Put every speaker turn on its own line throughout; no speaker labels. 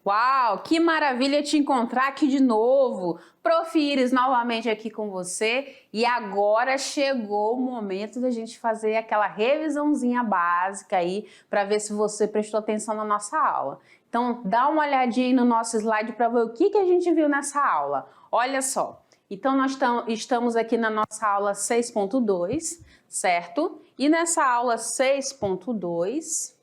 Uau, que maravilha te encontrar aqui de novo. Prof. Iris novamente aqui com você e agora chegou o momento da gente fazer aquela revisãozinha básica aí para ver se você prestou atenção na nossa aula. Então dá uma olhadinha aí no nosso slide para ver o que a gente viu nessa aula. Olha só, então nós estamos aqui na nossa aula 6.2, certo? E nessa aula 6.2...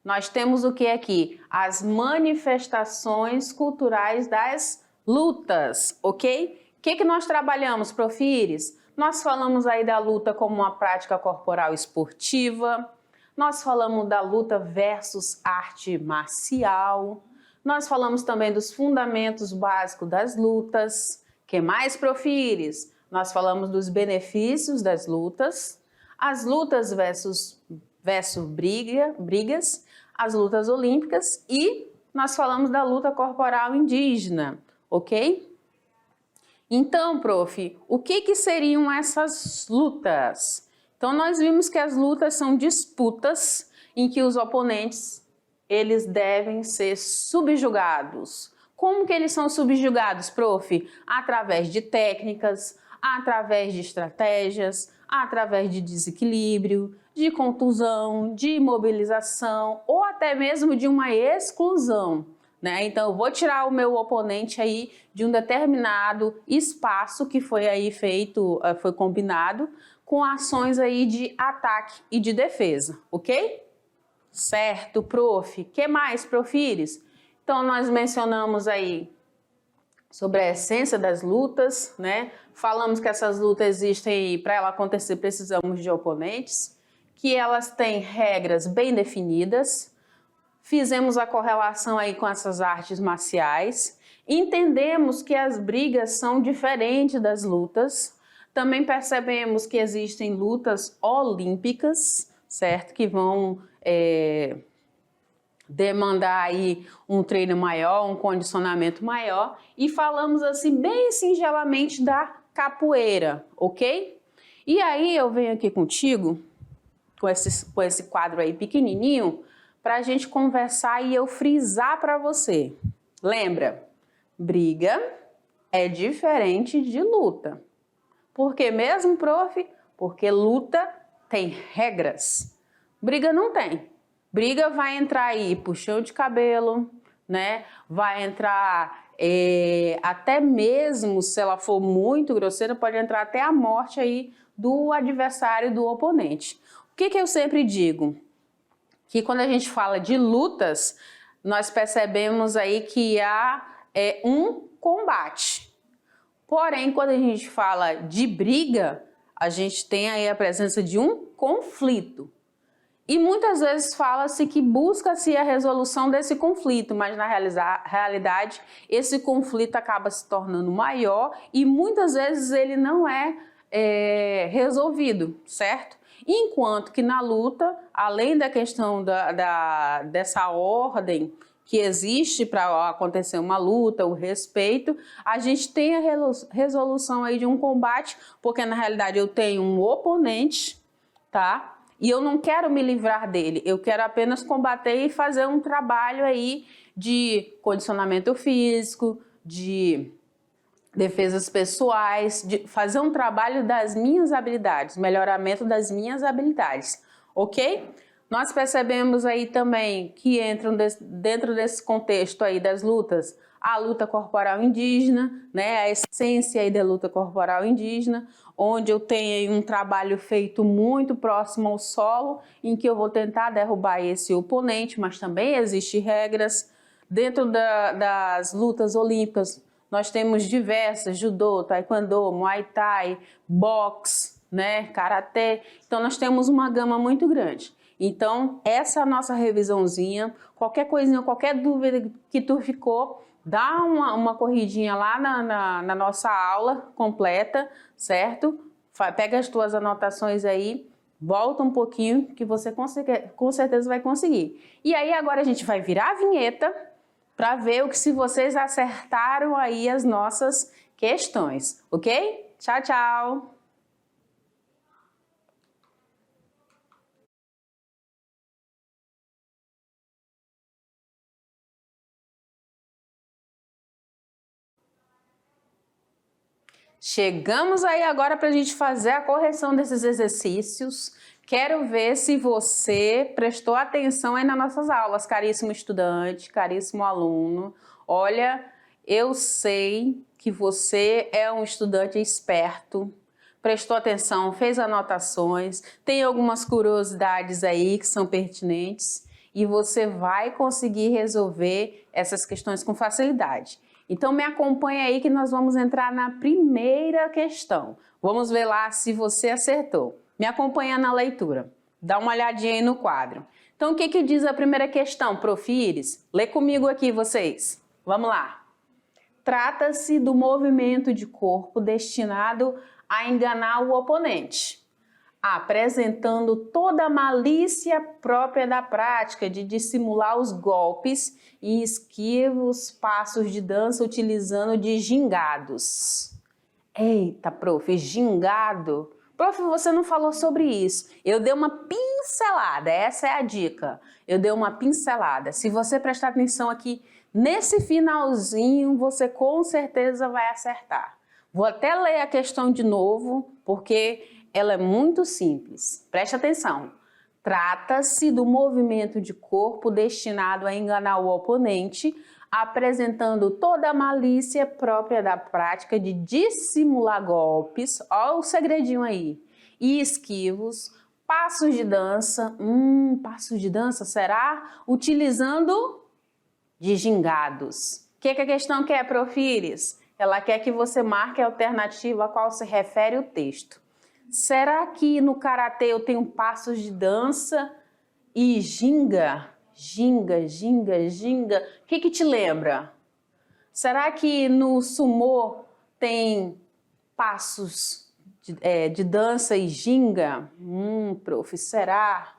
nós temos o que aqui? As manifestações culturais das lutas, ok? O que nós trabalhamos, Prof. Iris? Nós falamos aí da luta como uma prática corporal esportiva, nós falamos da luta versus arte marcial, nós falamos também dos fundamentos básicos das lutas. Que mais, Prof. Iris? Nós falamos dos benefícios das lutas, as lutas versus brigas, as lutas olímpicas e nós falamos da luta corporal indígena, ok? Então, prof, o que seriam essas lutas? Então, nós vimos que as lutas são disputas em que os oponentes, eles devem ser subjugados. Como que eles são subjugados, prof? Através de técnicas, através de estratégias, através de desequilíbrio, de contusão, de imobilização ou até mesmo de uma exclusão, né? Então eu vou tirar o meu oponente aí de um determinado espaço que foi aí feito, foi combinado com ações aí de ataque e de defesa, ok? Certo, prof. Que mais, prof. Iris? Então nós mencionamos aí sobre a essência das lutas, né? Falamos que essas lutas existem e para ela acontecer precisamos de oponentes, que elas têm regras bem definidas. Fizemos a correlação aí com essas artes marciais. Entendemos que as brigas são diferentes das lutas. Também percebemos que existem lutas olímpicas, certo? Que vão demandar aí um treino maior, um condicionamento maior, e falamos assim bem singelamente da capoeira, ok? E aí eu venho aqui contigo, com esse quadro aí pequenininho, para a gente conversar e eu frisar para você. Lembra, briga é diferente de luta. Por que mesmo, prof? Porque luta tem regras. Briga não tem. Briga vai entrar aí puxão de cabelo, né? Vai entrar até mesmo, se ela for muito grosseira, pode entrar até a morte aí do adversário, do oponente. O que eu sempre digo? Que quando a gente fala de lutas, nós percebemos aí que há um combate. Porém, quando a gente fala de briga, a gente tem aí a presença de um conflito. E muitas vezes fala-se que busca-se a resolução desse conflito, mas na realidade esse conflito acaba se tornando maior e muitas vezes ele não é resolvido, certo? Enquanto que na luta, além da questão dessa ordem que existe para acontecer uma luta, o respeito, a gente tem a resolução aí de um combate, porque na realidade eu tenho um oponente, tá? E eu não quero me livrar dele, eu quero apenas combater e fazer um trabalho aí de condicionamento físico, de defesas pessoais, de fazer um trabalho das minhas habilidades, melhoramento das minhas habilidades, ok? Nós percebemos aí também que entram dentro desse contexto aí das lutas, a luta corporal indígena, né, a essência aí da luta corporal indígena, onde eu tenho um trabalho feito muito próximo ao solo, em que eu vou tentar derrubar esse oponente, mas também existem regras. Dentro das lutas olímpicas, nós temos diversas, judô, taekwondo, muay thai, boxe, né, karatê. Então nós temos uma gama muito grande. Então essa é a nossa revisãozinha. Qualquer coisinha, qualquer dúvida que tu ficou, dá uma corridinha lá na nossa aula completa, certo? Pega as tuas anotações aí, volta um pouquinho que você com certeza vai conseguir. E aí agora a gente vai virar a vinheta para ver o que se vocês acertaram aí as nossas questões, ok? Tchau, tchau! Chegamos aí agora para a gente fazer a correção desses exercícios. Quero ver se você prestou atenção aí nas nossas aulas, caríssimo estudante, caríssimo aluno. Olha, eu sei que você é um estudante esperto, prestou atenção, fez anotações, tem algumas curiosidades aí que são pertinentes e você vai conseguir resolver essas questões com facilidade. Então me acompanha aí que nós vamos entrar na primeira questão. Vamos ver lá se você acertou. Me acompanha na leitura. Dá uma olhadinha aí no quadro. Então o que diz a primeira questão, Prof. Iris? Lê comigo aqui vocês. Vamos lá. Trata-se do movimento de corpo destinado a enganar o oponente, apresentando toda a malícia própria da prática de dissimular os golpes e esquivos passos de dança utilizando de gingados. Eita, prof, gingado? Prof, você não falou sobre isso. Eu dei uma pincelada, essa é a dica. Eu dei uma pincelada. Se você prestar atenção aqui nesse finalzinho, você com certeza vai acertar. Vou até ler a questão de novo, porque ela é muito simples. Preste atenção. Trata-se do movimento de corpo destinado a enganar o oponente, apresentando toda a malícia própria da prática de dissimular golpes, ó o segredinho aí, e esquivos, passos de dança, passos de dança será? Utilizando de gingados. O que a questão quer, Prof. Iris? Ela quer que você marque a alternativa a qual se refere o texto. Será que no karatê eu tenho passos de dança e ginga? Ginga, ginga, ginga. O que te lembra? Será que no sumô tem passos de dança e ginga? Prof, será?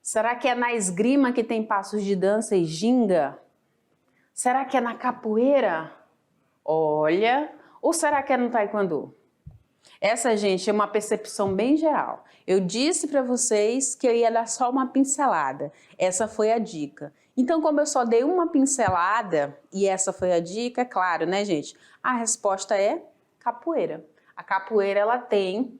Será que é na esgrima que tem passos de dança e ginga? Será que é na capoeira? Olha, ou será que é no taekwondo? Essa, gente, é uma percepção bem geral. Eu disse para vocês que eu ia dar só uma pincelada. Essa foi a dica. Então, como eu só dei uma pincelada e essa foi a dica, é claro, né, gente? A resposta é capoeira. A capoeira, ela tem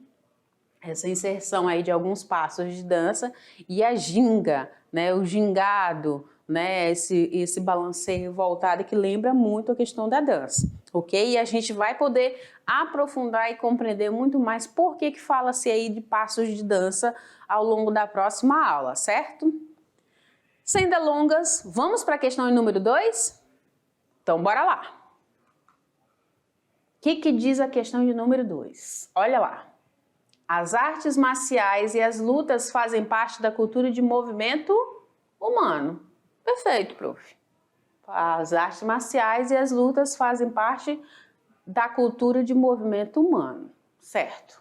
essa inserção aí de alguns passos de dança e a ginga, né, o gingado, né, esse balanceio voltado que lembra muito a questão da dança, ok? E a gente vai poder aprofundar e compreender muito mais por que fala-se aí de passos de dança ao longo da próxima aula, certo? Sem delongas, vamos para a questão número 2? Então, bora lá! O que diz a questão de número 2? Olha lá. As artes marciais e as lutas fazem parte da cultura de movimento humano. Perfeito, prof. As artes marciais e as lutas fazem parte da cultura de movimento humano, certo?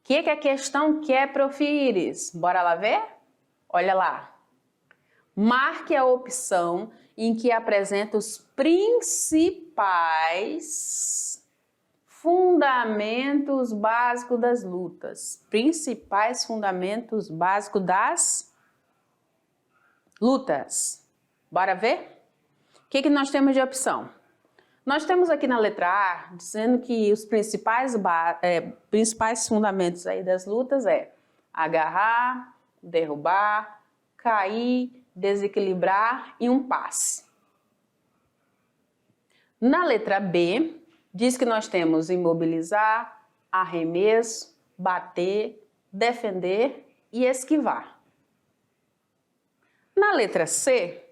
O que a questão quer, prof. Iris? Bora lá ver? Olha lá. Marque a opção em que apresenta os principais fundamentos básicos das lutas. Principais fundamentos básicos das lutas. Bora ver? O que nós temos de opção? Nós temos aqui na letra A, dizendo que os principais fundamentos aí das lutas é agarrar, derrubar, cair, desequilibrar e um passe. Na letra B, diz que nós temos imobilizar, arremesso, bater, defender e esquivar. Na letra C,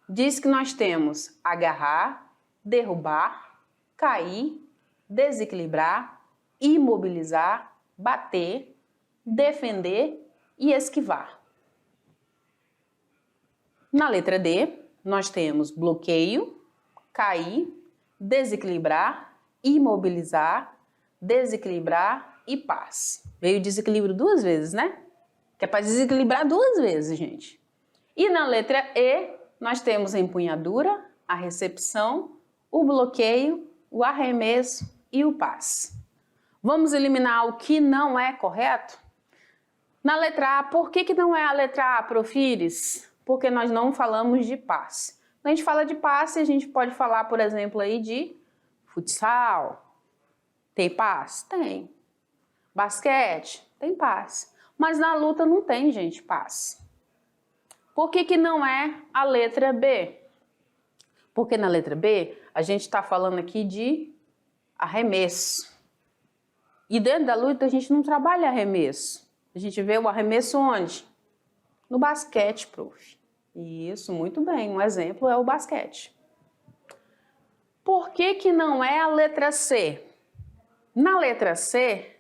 diz que nós temos agarrar, derrubar, cair, desequilibrar, imobilizar, bater, defender e esquivar. Na letra D, nós temos bloqueio, cair, desequilibrar, imobilizar, desequilibrar e passe. Veio desequilíbrio duas vezes, né? Que é para desequilibrar duas vezes, gente. E na letra E, nós temos a empunhadura, a recepção, o bloqueio, o arremesso e o passe. Vamos eliminar o que não é correto? Na letra A, por que não é a letra A, Prof. Iris? Porque nós não falamos de passe. Quando a gente fala de passe, a gente pode falar, por exemplo, aí de futsal, Tem passe? Tem. Basquete? Tem passe. Mas na luta não tem, gente, passe. Por que que não é a letra B? Porque na letra B, a gente está falando aqui de arremesso. E dentro da luta, a gente não trabalha arremesso. A gente vê o arremesso onde? No basquete, prof. Isso, muito bem. Um exemplo é o basquete. Por que que não é a letra C? Na letra C,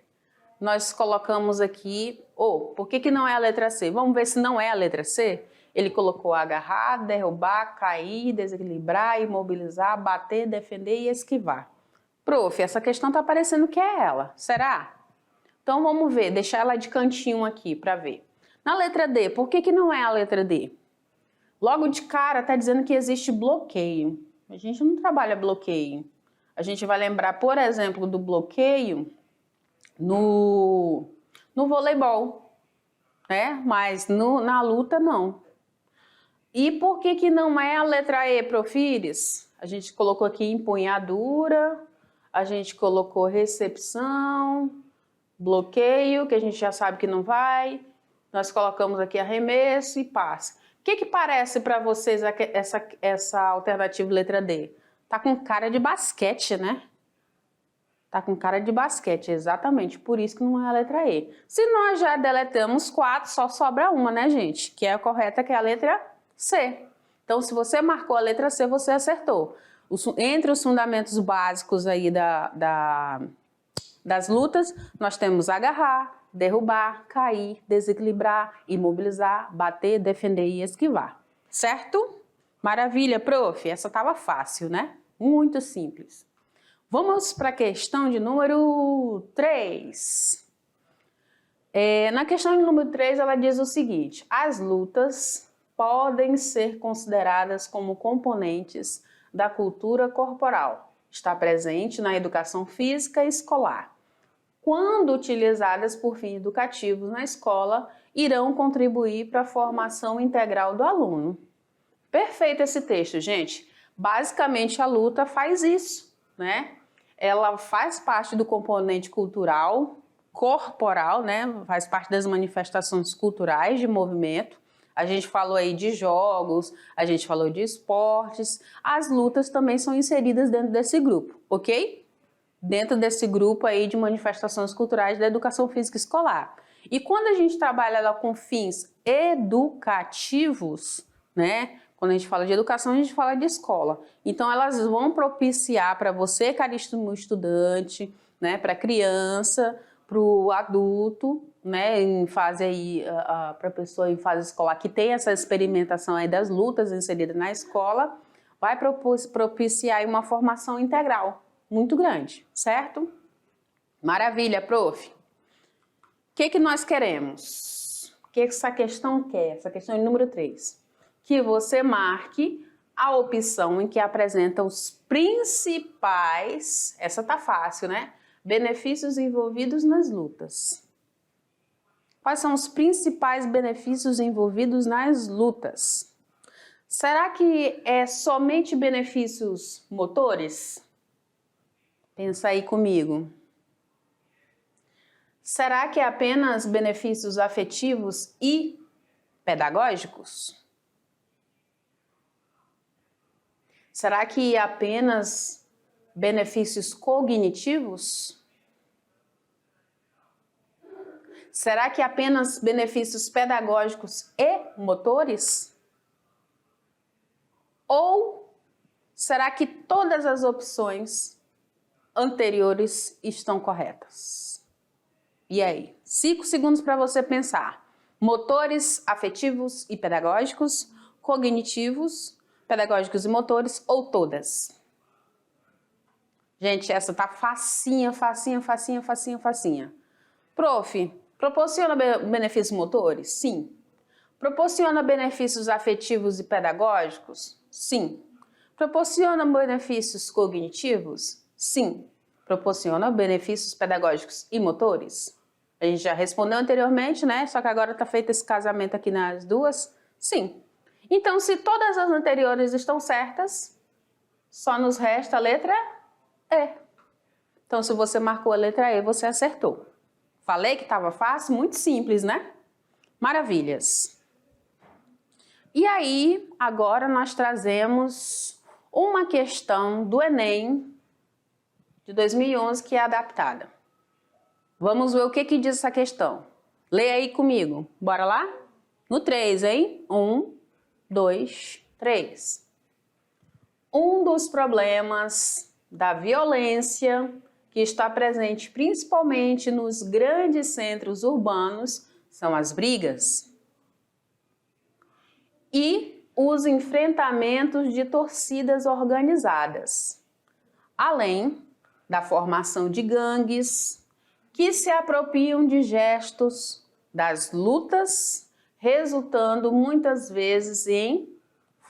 nós colocamos aqui... por que que não é a letra C? Vamos ver se não é a letra C? Ele colocou agarrar, derrubar, cair, desequilibrar, imobilizar, bater, defender e esquivar. Prof, essa questão está parecendo que é ela. Será? Então vamos ver, deixar ela de cantinho aqui para ver. Na letra D, por que que não é a letra D? Logo de cara está dizendo que existe bloqueio. A gente não trabalha bloqueio. A gente vai lembrar, por exemplo, do bloqueio no voleibol, né? Mas na luta não. E por que que não é a letra E, Profires? A gente colocou aqui empunhadura, a gente colocou recepção, bloqueio, que a gente já sabe que não vai. Nós colocamos aqui arremesso e passe. O que que parece para vocês essa alternativa letra D? Tá com cara de basquete, né? Tá com cara de basquete, exatamente. Por isso que não é a letra E. Se nós já deletamos 4, só sobra uma, né, gente? Que é a correta, que é a letra C. Então, se você marcou a letra C, você acertou. Entre os fundamentos básicos aí das lutas, nós temos agarrar, derrubar, cair, desequilibrar, imobilizar, bater, defender e esquivar. Certo? Maravilha, prof. Essa estava fácil, né? Muito simples. Vamos para a questão de número 3. Na questão de número 3, ela diz o seguinte: as lutas podem ser consideradas como componentes da cultura corporal. Está presente na educação física escolar. Quando utilizadas por fins educativos na escola, irão contribuir para a formação integral do aluno. Perfeito esse texto, gente. Basicamente, a luta faz isso, né? Ela faz parte do componente cultural, corporal, né? Faz parte das manifestações culturais de movimento. A gente falou aí de jogos, a gente falou de esportes. As lutas também são inseridas dentro desse grupo, ok? Dentro desse grupo aí de manifestações culturais da educação física escolar. E quando a gente trabalha ela com fins educativos, né? Quando a gente fala de educação, a gente fala de escola. Então, elas vão propiciar para você, caríssimo estudante, né? Para a criança, para o adulto, né? Em fase aí, para a pessoa em fase escolar que tem essa experimentação aí das lutas inseridas na escola, vai propiciar aí uma formação integral muito grande, certo? Maravilha, prof. O que nós queremos? O que essa questão quer? Essa questão é número 3. Que você marque a opção em que apresenta os principais, essa tá fácil, né? Benefícios envolvidos nas lutas. Quais são os principais benefícios envolvidos nas lutas? Será que é somente benefícios motores? Pensa aí comigo. Será que é apenas benefícios afetivos e pedagógicos? Será que é apenas benefícios cognitivos? Será que é apenas benefícios pedagógicos e motores? Ou será que todas as opções anteriores estão corretas? E aí? 5 segundos para você pensar. Motores afetivos e pedagógicos, cognitivos, pedagógicos e motores ou todas? Gente, essa tá facinha, facinha, facinha, facinha, facinha. Prof, proporciona benefícios motores? Sim. Proporciona benefícios afetivos e pedagógicos? Sim. Proporciona benefícios cognitivos? Sim. Proporciona benefícios pedagógicos e motores? A gente já respondeu anteriormente, né? Só que agora está feito esse casamento aqui nas duas? Sim. Então, se todas as anteriores estão certas, só nos resta a letra E. Então, Então, se você marcou a letra E, você acertou. Falei que estava fácil? Muito simples, né? Maravilhas. E aí, agora nós trazemos uma questão do Enem de 2011 que é adaptada. Vamos ver o que diz essa questão. Leia aí comigo. Bora lá? No 3, hein? 1, 2, 3. Um dos problemas da violência que está presente principalmente nos grandes centros urbanos são as brigas e os enfrentamentos de torcidas organizadas, além da formação de gangues que se apropriam de gestos das lutas, resultando muitas vezes em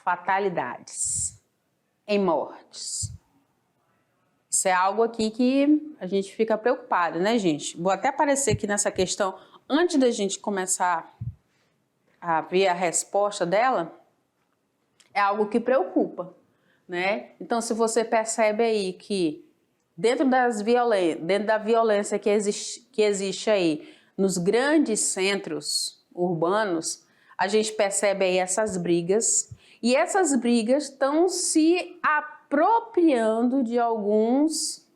fatalidades, em mortes. Isso é algo aqui que a gente fica preocupado, né, gente? Vou até aparecer aqui nessa questão, antes da gente começar a ver a resposta dela, é algo que preocupa, né? Então, se você percebe aí que dentro da violência que existe aí nos grandes centros urbanos, a gente percebe aí essas brigas, e essas brigas estão se apropriando de alguns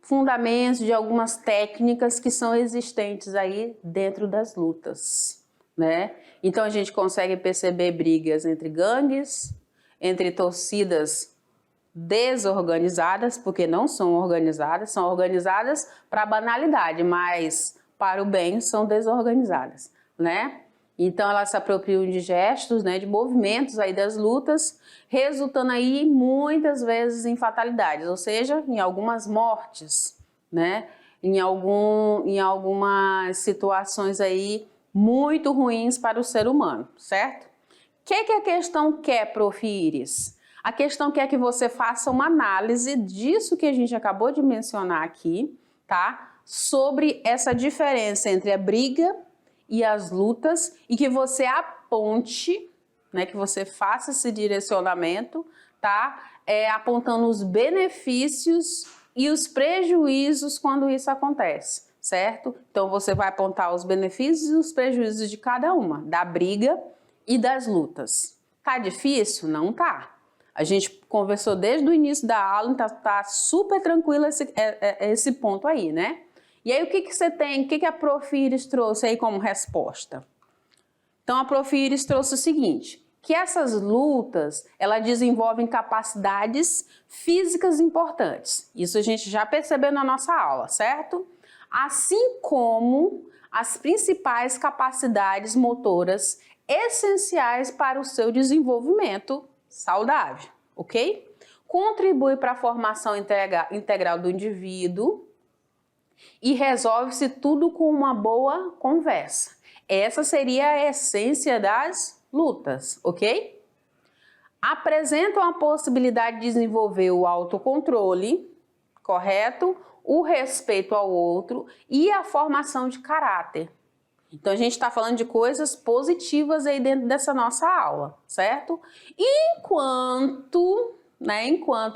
fundamentos, de algumas técnicas que são existentes aí dentro das lutas, né? Então a gente consegue perceber brigas entre gangues, entre torcidas desorganizadas, porque não são organizadas para banalidade, mas para o bem são desorganizadas, né? Então elas se apropriam de gestos, né, de movimentos aí das lutas, resultando aí muitas vezes em fatalidades, ou seja, em algumas mortes, né, em algumas situações aí muito ruins para o ser humano, certo? O que a questão quer, Prof. Iris? A questão quer que você faça uma análise disso que a gente acabou de mencionar aqui, tá? Sobre essa diferença entre a briga e as lutas, e que você aponte, né, que você faça esse direcionamento, tá? Apontando os benefícios e os prejuízos quando isso acontece, certo? Então você vai apontar os benefícios e os prejuízos de cada uma, da briga e das lutas. Tá difícil? Não tá. A gente conversou desde o início da aula, então tá super tranquilo esse ponto aí, né? E aí o que você tem, o que a Prof. Iris trouxe aí como resposta? Então a Prof. Iris trouxe o seguinte, que essas lutas, elas desenvolvem capacidades físicas importantes. Isso a gente já percebeu na nossa aula, certo? Assim como as principais capacidades motoras essenciais para o seu desenvolvimento saudável, ok? Contribui para a formação integral do indivíduo e resolve-se tudo com uma boa conversa. Essa seria a essência das lutas, ok? Apresentam a possibilidade de desenvolver o autocontrole, correto? O respeito ao outro e a formação de caráter. Então a gente está falando de coisas positivas aí dentro dessa nossa aula, certo? Enquanto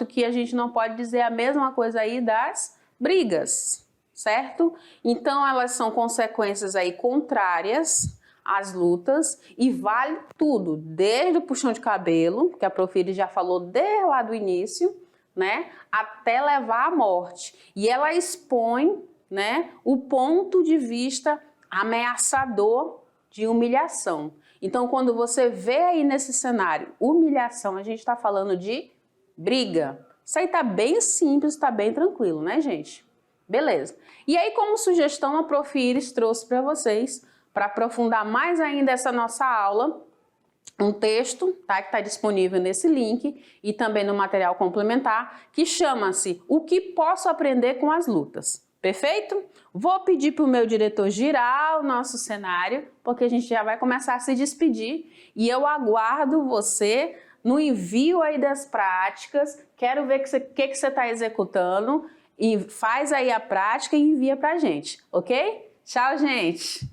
que a gente não pode dizer a mesma coisa aí das brigas, certo? Então elas são consequências aí contrárias às lutas e vale tudo, desde o puxão de cabelo, que a Prof. Iris já falou desde lá do início, né, até levar à morte. E ela expõe, né, o ponto de vista ameaçador de humilhação. Então, quando você vê aí nesse cenário humilhação, a gente está falando de briga. Isso aí tá bem simples, tá bem tranquilo, né, gente? Beleza. E aí, como sugestão, a Prof. Iris trouxe para vocês, para aprofundar mais ainda essa nossa aula, um texto, tá, que está disponível nesse link e também no material complementar, que chama-se O que posso aprender com as lutas? Perfeito? Vou pedir para o meu diretor girar o nosso cenário, porque a gente já vai começar a se despedir e eu aguardo você no envio aí das práticas. Quero ver o que você está executando e faz aí a prática e envia para a gente, ok? Tchau, gente!